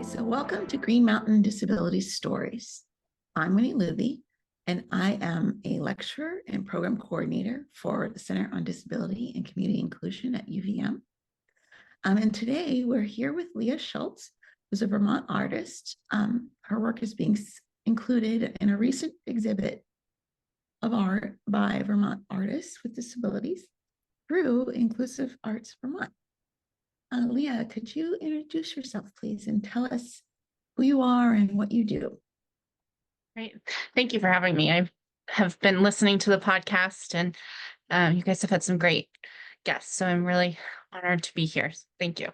So welcome to Green Mountain Disability Stories. I'm Winnie Looby, and I am a lecturer and program coordinator for the Center on Disability and Community Inclusion at UVM. And today we're here with Leah Schulz, who's a Vermont artist. Her work is being included in a recent exhibit of art by Vermont artists with disabilities through Inclusive Arts Vermont. Leah, could you introduce yourself, please, and tell us who you are and what you do? Great. Thank you for having me. I have been listening to the podcast, and you guys have had some great guests, so I'm really honored to be here. Thank you.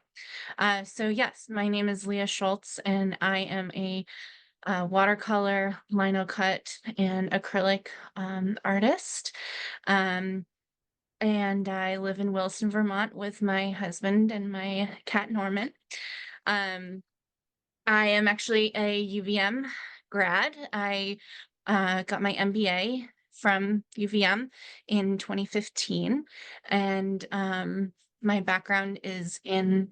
So yes, my name is Leah Schulz, and I am a watercolor, lino cut, and acrylic artist. And I live in Wilson, Vermont with my husband and my cat Norman. Um, I am actually a UVM grad. I got my MBA from UVM in 2015, and my background is in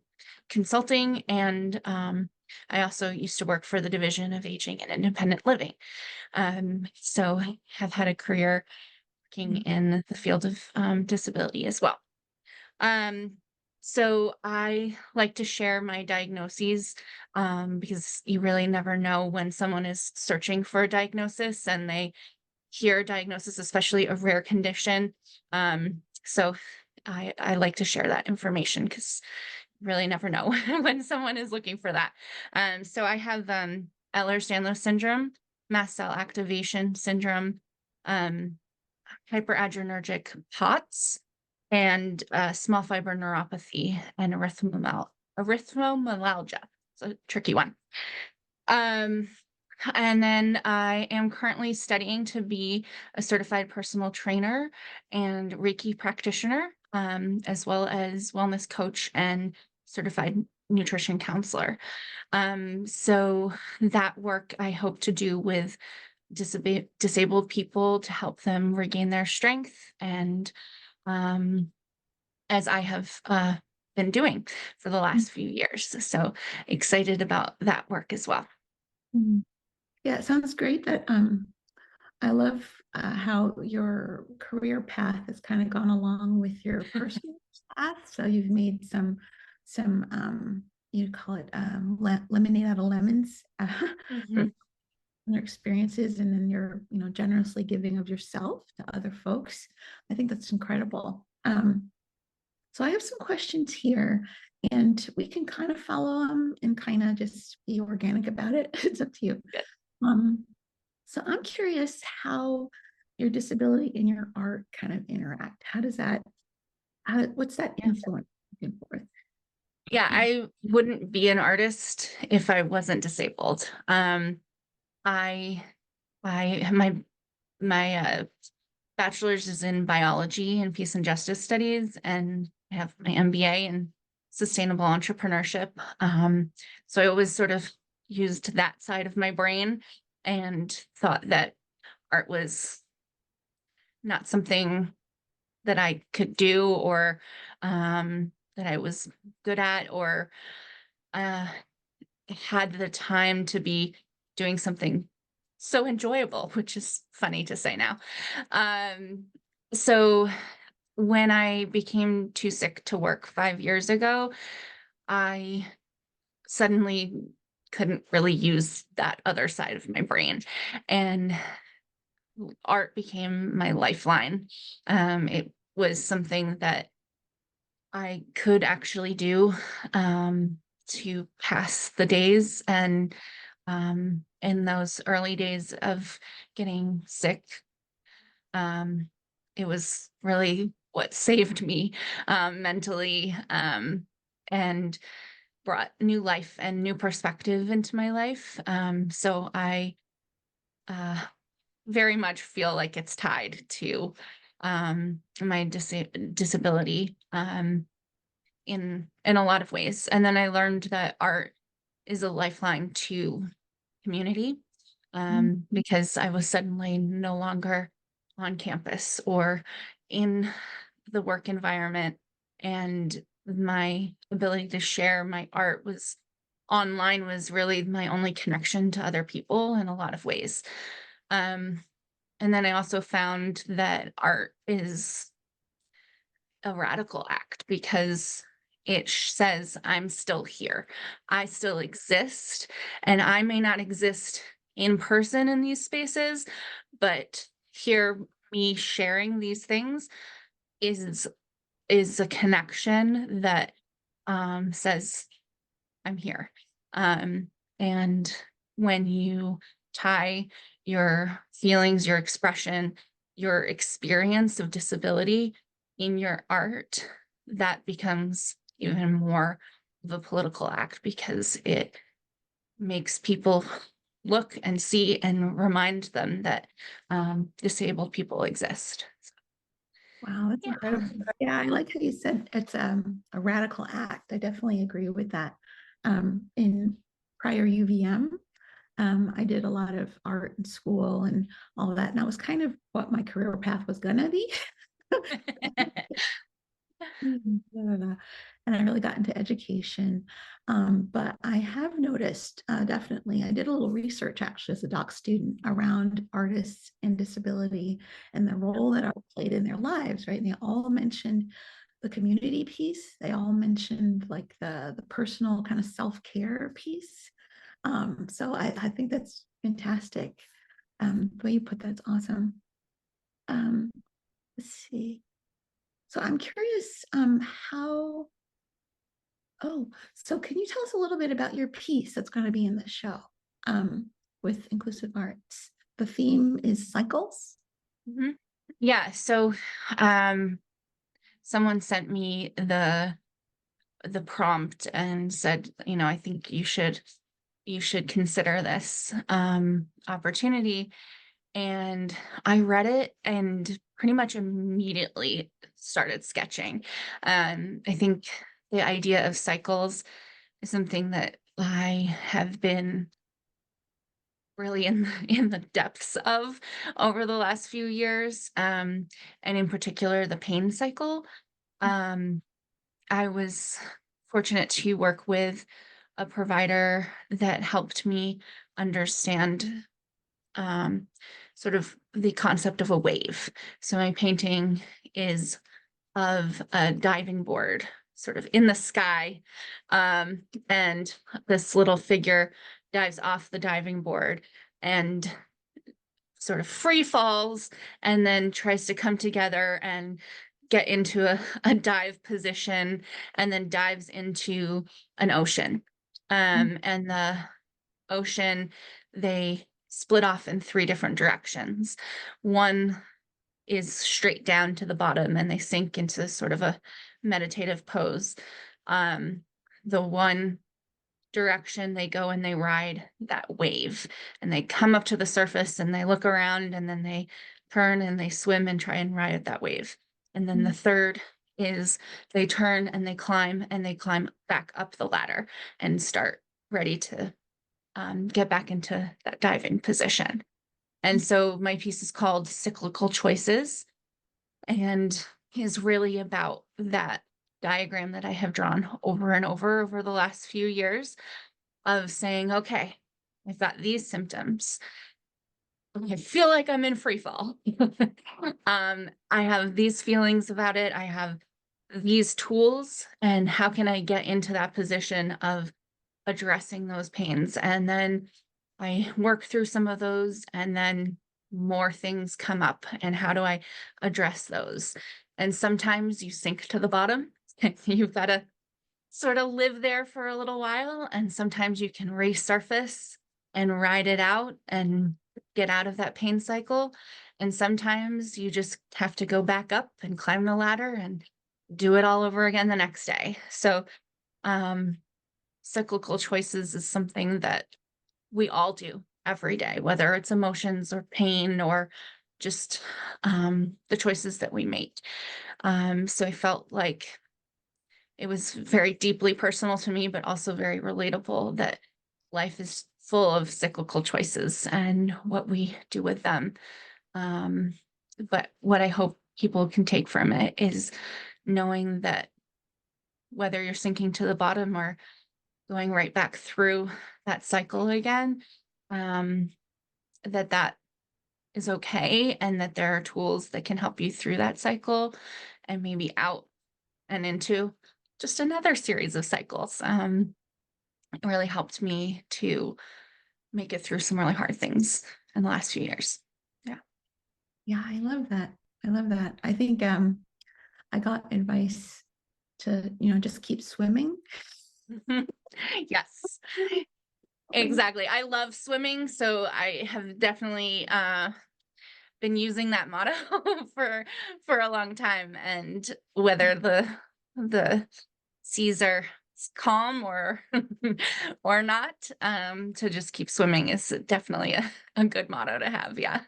consulting, and I also used to work for the Division of Aging and Independent Living. So I have had a career working in the field of disability as well. Um, so I like to share my diagnoses because you really never know when someone is searching for a diagnosis and they hear a diagnosis, especially a rare condition. So I like to share that information because you really never know when someone is looking for that. So I have Ehlers-Danlos syndrome, mast cell activation syndrome, um, hyperadrenergic POTS, and small fiber neuropathy and erythromelalgia. It's a tricky one. And then I am currently studying to be a certified personal trainer and Reiki practitioner, as well as wellness coach and certified nutrition counselor. So that work I hope to do with disabled people to help them regain their strength, and as I have been doing for the last few years. So excited about that work as well. Yeah, it sounds great. That I love how your career path has kind of gone along with your personal path. So you've made some you call it lemonade out of lemons for your experiences, and then you're generously giving of yourself to other folks. I think that's incredible. So I have some questions here, and we can kind of follow them and kind of just be organic about it. It's up to you. So I'm curious how your disability and your art kind of interact. How does that, what's that influence back and forth? Yeah, I wouldn't be an artist if I wasn't disabled. I my bachelor's is in biology and peace and justice studies, and I have my MBA in sustainable entrepreneurship. So I always sort of used that side of my brain and thought that art was not something that I could do, or that I was good at, or had the time to be doing something so enjoyable, which is funny to say now. So when I became too sick to work 5 years ago, I suddenly couldn't really use that other side of my brain, and art became my lifeline. It was something that I could actually do to pass the days. And in those early days of getting sick, it was really what saved me mentally, and brought new life and new perspective into my life. So I very much feel like it's tied to my disability in a lot of ways. And then I learned that art is a lifeline to community, because I was suddenly no longer on campus or in the work environment, and my ability to share my art was online was really my only connection to other people in a lot of ways. And then I also found that art is a radical act because it says I'm still here. I still exist, and I may not exist in person in these spaces, but here me sharing these things is a connection that says I'm here. And when you tie your feelings, your expression, your experience of disability in your art, that becomes even more of a political act because it makes people look and see and remind them that disabled people exist. Wow, that's Yeah. incredible. Yeah, I like how you said it's a radical act. I definitely agree with that. In prior UVM, I did a lot of art in school and all of that, and that was kind of what my career path was gonna be. And I really got into education. But I have noticed, definitely, I did a little research actually as a doc student around artists and disability and the role that art played in their lives, right? And they all mentioned the community piece. They all mentioned like the personal kind of self-care piece. So I think that's fantastic. The way you put that's awesome. Um, let's see. So I'm curious, oh, so can you tell us a little bit about your piece that's going to be in the show with Inclusive Arts? The theme is cycles. Mhm. Yeah, so um, someone sent me the prompt and said, I think you should consider this opportunity. And I read it and pretty much immediately started sketching. I think the idea of cycles is something that I have been really in the depths of over the last few years, and in particular the pain cycle. Um, I was fortunate to work with a provider that helped me understand um, sort of the concept of a wave. So my painting is of a diving board sort of in the sky. And this little figure dives off the diving board and sort of free falls and then tries to come together and get into a dive position and then dives into an ocean. And the ocean, they split off in three different directions. One is straight down to the bottom and they sink into sort of a meditative pose. Um, the one direction they go and they ride that wave and they come up to the surface and they look around and then they turn and they swim and try and ride that wave. And then the third is they turn and they climb back up the ladder and start ready to get back into that diving position. And so my piece is called Cyclical Choices and is really about that diagram that I have drawn over and over the last few years of saying, okay, I've got these symptoms. I feel like I'm in free fall. I have these feelings about it. I have these tools, and how can I get into that position of addressing those pains? And then I work through some of those, and then more things come up. And how do I address those? And sometimes you sink to the bottom. You've got to sort of live there for a little while. And sometimes you can resurface and ride it out and get out of that pain cycle. And sometimes you just have to go back up and climb the ladder and do it all over again the next day. So, cyclical choices is something that we all do every day, whether it's emotions or pain or just the choices that we make. So I felt like it was very deeply personal to me, but also very relatable that life is full of cyclical choices and what we do with them. Um, but what I hope people can take from it is knowing that whether you're sinking to the bottom or going right back through that cycle again, um, that is okay, and that there are tools that can help you through that cycle and maybe out and into just another series of cycles. It really helped me to make it through some really hard things in the last few years. Yeah. Yeah, I love that. I love that. I think I got advice to, just keep swimming. Yes, exactly. I love swimming, so I have definitely been using that motto for a long time. And whether the seas are calm or or not, to just keep swimming is definitely a good motto to have. Yeah.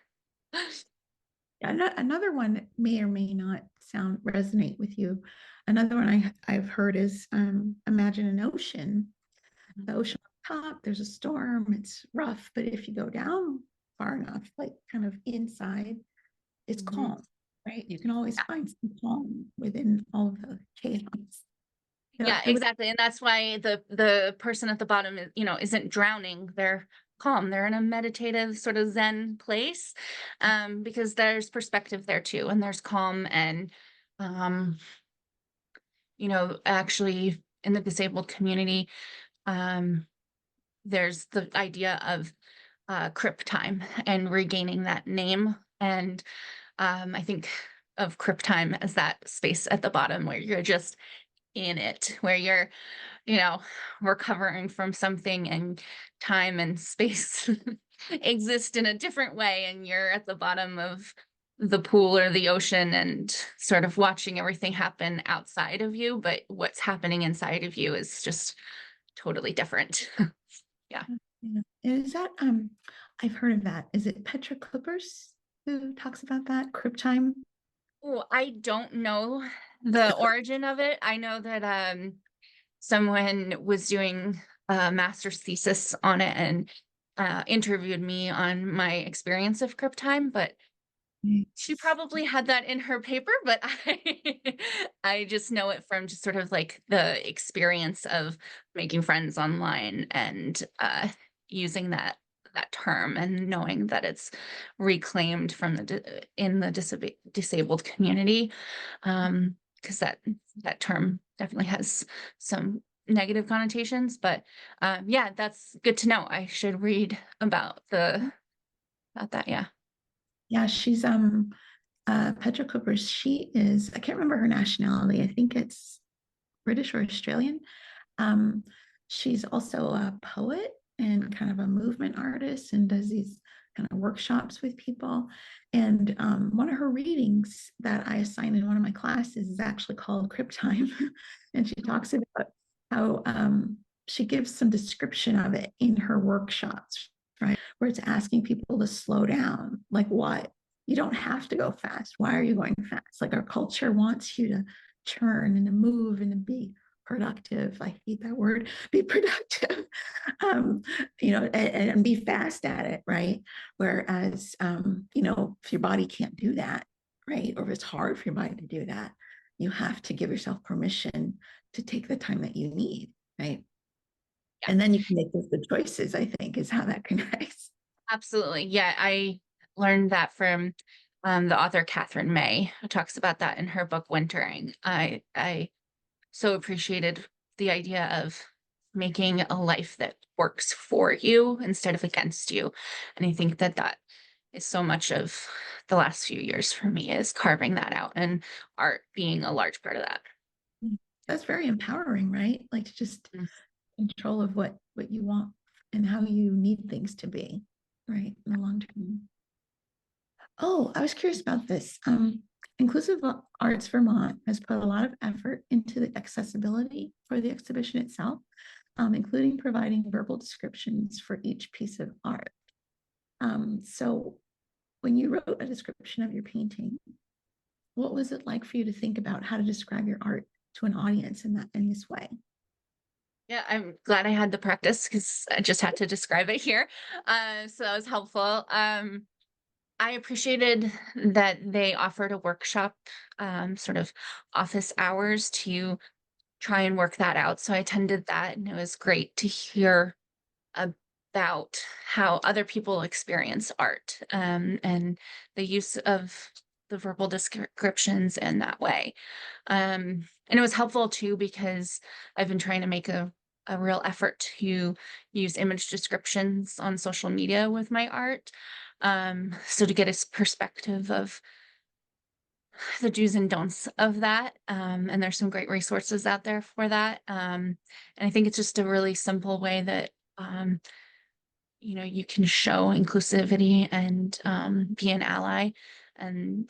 Another one that may or may not sound resonate with you. Another one I've heard is imagine an ocean. The ocean on top, there's a storm, it's rough, but if you go down far enough, like kind of inside, it's Mhm. calm, right? You can always find some calm within all of the chaos. Yeah, It was exactly. And that's why the person at the bottom is, isn't drowning. They're calm. They're in a meditative sort of Zen place. Because there's perspective there too, and there's calm and um, actually in the disabled community, um, there's the idea of crip time and regaining that name. And I think of crip time as that space at the bottom where you're just in it, where you're you know, recovering from something, and time and space exist in a different way, and you're at the bottom of the pool or the ocean and sort of watching everything happen outside of you, but what's happening inside of you is just totally different. Yeah. yeah. Is that I've heard of that. Is it Petra Clippers who talks about that? Crib time? Oh, I don't know the origin of it. I know that someone was doing a master's thesis on it and interviewed me on my experience of crib time, but she probably had that in her paper, but I just know it from just sort of like the experience of making friends online and using that term, and knowing that it's reclaimed from in the disabled community, because that term definitely has some negative connotations. But yeah, that's good to know. I should read about that. Yeah. Yeah, she's Petra Clippers. She is, I can't remember her nationality. I think it's British or Australian. Um, she's also a poet and kind of a movement artist and does these kind of workshops with people. And one of her readings that I assign in one of my classes is actually called Crip Time. And she talks about how she gives some description of it in her workshops, right? Where it's asking people to slow down. Like what? You don't have to go fast. Why are you going fast? Like our culture wants you to turn and to move and to be productive. I hate that word. Be productive, um, and be fast at it, right? Whereas, if your body can't do that, right, or if it's hard for your body to do that, you have to give yourself permission to take the time that you need, right? And then you can make those good choices. I think is how that connects. Absolutely. Yeah, I learned that from the author Catherine May, who talks about that in her book Wintering. I so appreciated the idea of making a life that works for you instead of against you. And I think that is so much of the last few years for me, is carving that out, and art being a large part of that. That's very empowering, right? Like to just Mm. control of what you want and how you need things to be, right, in the long term. Oh, I was curious about this. Inclusive Arts Vermont has put a lot of effort into the accessibility for the exhibition itself, including providing verbal descriptions for each piece of art. So when you wrote a description of your painting, what was it like for you to think about how to describe your art to an audience in this way? Yeah, I'm glad I had the practice because I just had to describe it here. So that was helpful. I appreciated that they offered a workshop, sort of office hours, to try and work that out. So I attended that, and it was great to hear about how other people experience art, and the use of the verbal descriptions in that way. And it was helpful too, because I've been trying to make a real effort to use image descriptions on social media with my art. So to get a perspective of the do's and don'ts of that. And there's some great resources out there for that. And I think it's just a really simple way that, you can show inclusivity and be an ally. And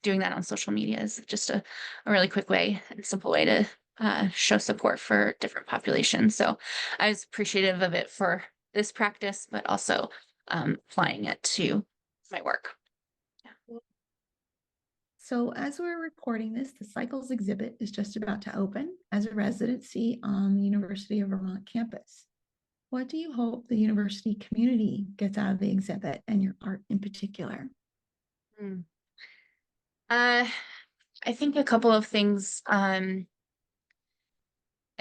doing that on social media is just a really quick way and simple way to show support for different populations. So I was appreciative of it for this practice, but also applying it to my work. So as we're recording this, the Cycles exhibit is just about to open as a residency on the University of Vermont campus. What do you hope the university community gets out of the exhibit and your art in particular? Hmm. I think a couple of things. I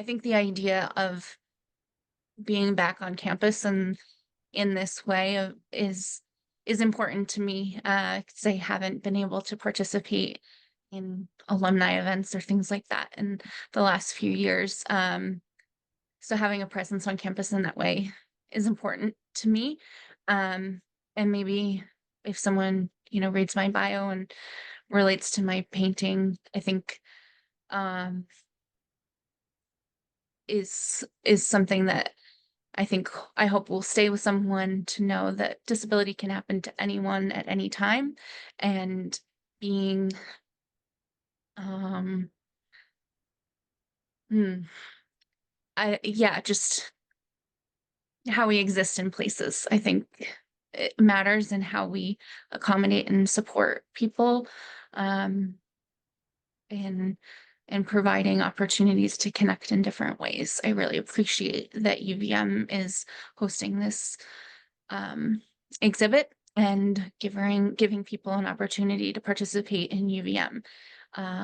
think the idea of being back on campus and in this way is important to me, because I haven't been able to participate in alumni events or things like that in the last few years. So having a presence on campus in that way is important to me. And maybe if someone, reads my bio and relates to my painting, I think um, is something that I hope will stay with someone, to know that disability can happen to anyone at any time, and being um hmm, just how we exist in places. I think it matters, and how we accommodate and support people, um and providing opportunities to connect in different ways. I really appreciate that UVM is hosting this um, exhibit, and giving people an opportunity to participate in UVM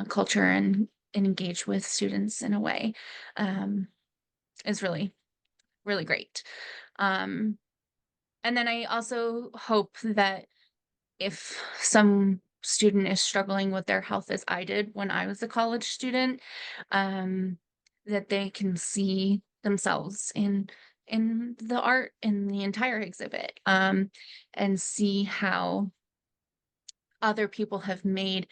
culture, and engage with students in a way, is really, really great. Um, and then I also hope that if some student is struggling with their health as I did when I was a college student, um, that they can see themselves in the art in the entire exhibit, and see how other people have made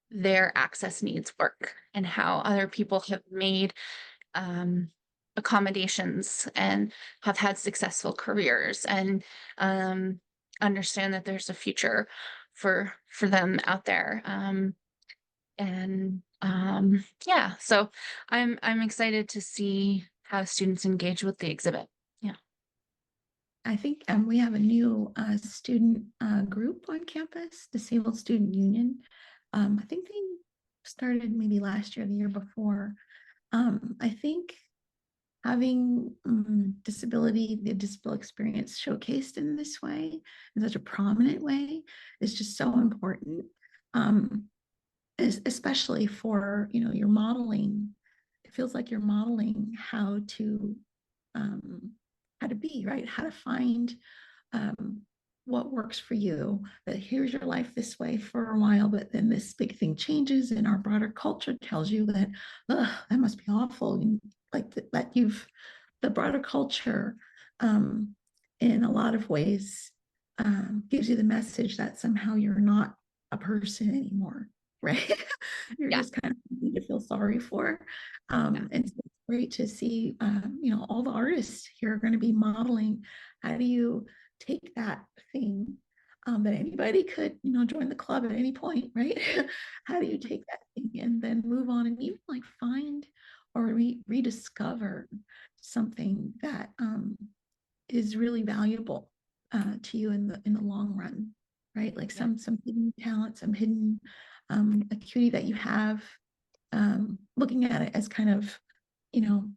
their access needs work, and how other people have made um, accommodations and have had successful careers, and understand that there's a future for them out there. And yeah, so I'm excited to see how students engage with the exhibit. Yeah. I think we have a new student group on campus, Disabled Student Union. I think they started maybe last year, the year before. I think having the disability experience showcased in this way, in such a prominent way, is just so important. Especially for, you're modeling. It feels like you're modeling um, how to be, right? How to find um, what works for you. That here's your life this way for a while, but then this big thing changes, and our broader culture tells you that, that must be awful. And like that the broader culture, um, in a lot of ways, gives you the message that somehow you're not a person anymore, right? You're Yeah. just kind of need to feel sorry for. Yeah. And so it's great to see, all the artists here are going to be modeling. How do you take that thing that anybody could, join the club at any point, right? How do you take that thing and then move on, and even like find or rediscover something that is really valuable to you in the long run, right? Like Yeah. some hidden talent, some hidden acuity that you have. Looking at it as kind of,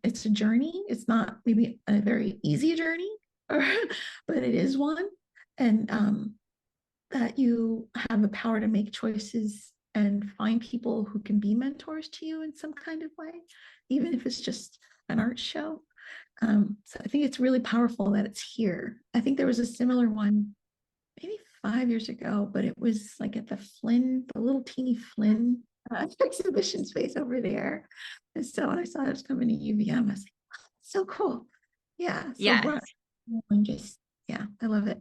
it's a journey. It's not maybe a very easy journey, or, but it is one, and that you have the power to make choices and find people who can be mentors to you in some kind of way, even if it's just an art show. So I think it's really powerful that it's here. I think there was a similar one maybe 5 years ago, but it was like at the Flynn, the little teeny Flynn exhibition space over there. And so when I saw it was coming to UVM, I was like, oh, so cool. Yeah, so Yeah. broad. And just, yeah, I love it.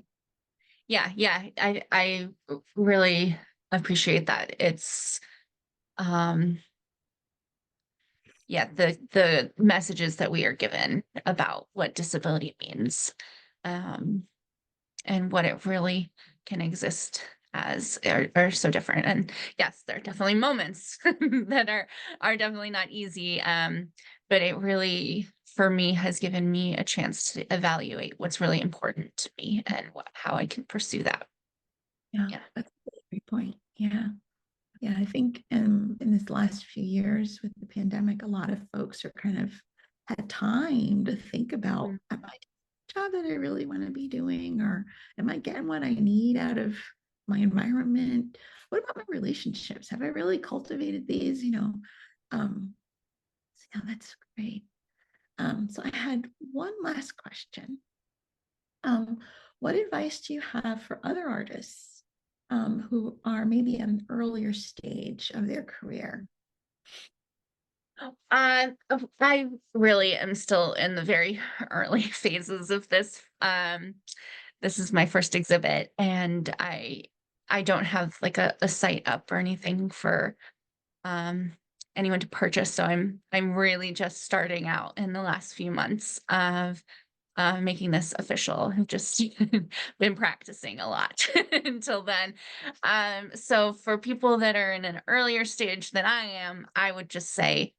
Yeah. Yeah. I really appreciate that. It's, um, yeah, the messages that we are given about what disability means, um, and what it really can exist as are so different. And yes, there are definitely moments that are definitely not easy. But it really, for me, has given me a chance to evaluate what's really important to me and how I can pursue that. Yeah, Yeah. that's a great point. Yeah. Yeah, I think in this last few years with the pandemic, a lot of folks are kind of had time to think about, Mm. am I doing the job that I really want to be doing, or am I getting what I need out of my environment? What about my relationships? Have I really cultivated these? So yeah, that's great. So I had one last question. Um, what advice do you have for other artists who are maybe at an earlier stage of their career? I really am still in the very early phases of this. This is my first exhibit, and I don't have like a site up or anything for um anyone to purchase. So I'm really just starting out in the last few months of making this official. I've just been practicing a lot until then. So for people that are in an earlier stage than I am, I would just say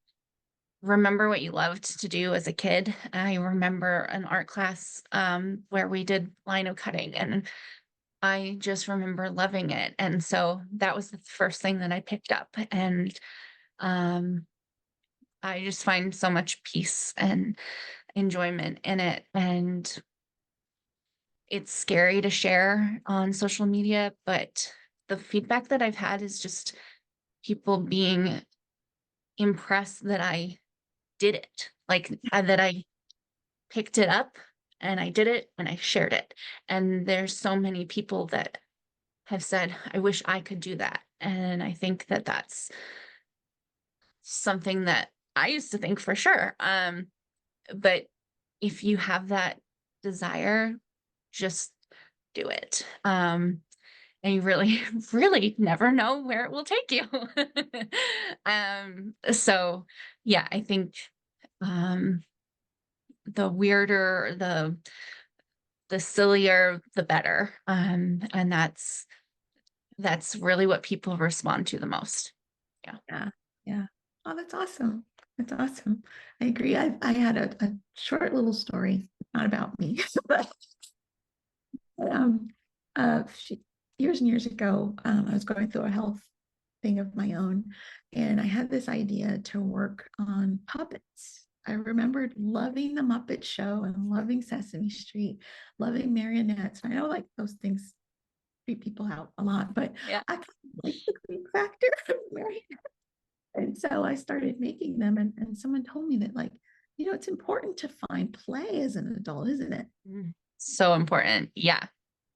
remember what you loved to do as a kid. I remember an art class where we did lino cutting, and I just remember loving it. And so that was the first thing that I picked up. And um, I just find so much peace and enjoyment in it. And it's scary to share on social media, but the feedback that I've had is just people being impressed that I did it, like that I picked it up and I did it and I shared it. And there's so many people that have said, I wish I could do that. And I think that that's something that I used to think for sure. But if you have that desire, just do it. And you really, really never know where it will take you. So yeah, I think um, the weirder, the sillier, the better. And that's really what people respond to the most. Yeah. Yeah, yeah. Oh, that's awesome. That's awesome. I agree. I had a short little story, not about me, but um, she, years and years ago, I was going through a health thing of my own, and I had this idea to work on puppets. I remembered loving the Muppet Show and loving Sesame Street, loving marionettes. I know like those things creep people out a lot, but Yeah. I kind of like the creep factor of marionettes. And so I started making them, and someone told me that, like, it's important to find play as an adult, isn't it? Mm. So important. Yeah.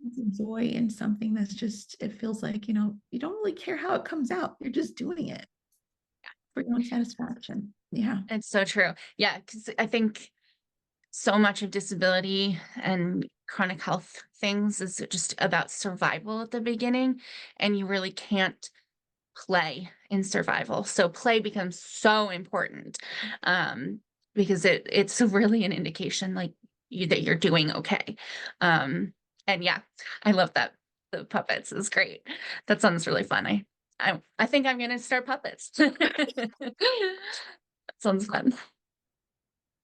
It's joy in something that's just, it feels like, you don't really care how it comes out. You're just doing it for your own satisfaction. Yeah. It's so true. Yeah. Because I think so much of disability and chronic health things is just about survival at the beginning, and you really can't play in survival. So play becomes so important um, because it's really an indication like that you're doing okay. Um, and yeah, I love that. The puppets is great. That sounds really fun. I think I'm gonna start puppets. That sounds fun.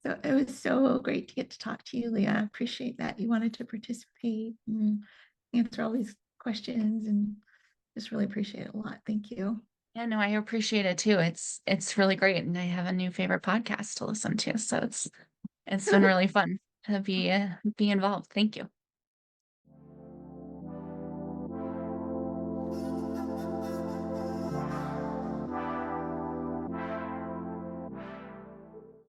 So it was so great to get to talk to you, Leah. I appreciate that you wanted to participate and answer all these questions, and just really appreciate it a lot. Thank you. Yeah, no, I appreciate it too. It's really great, and I have a new favorite podcast to listen to, so it's been really fun to be involved. Thank you.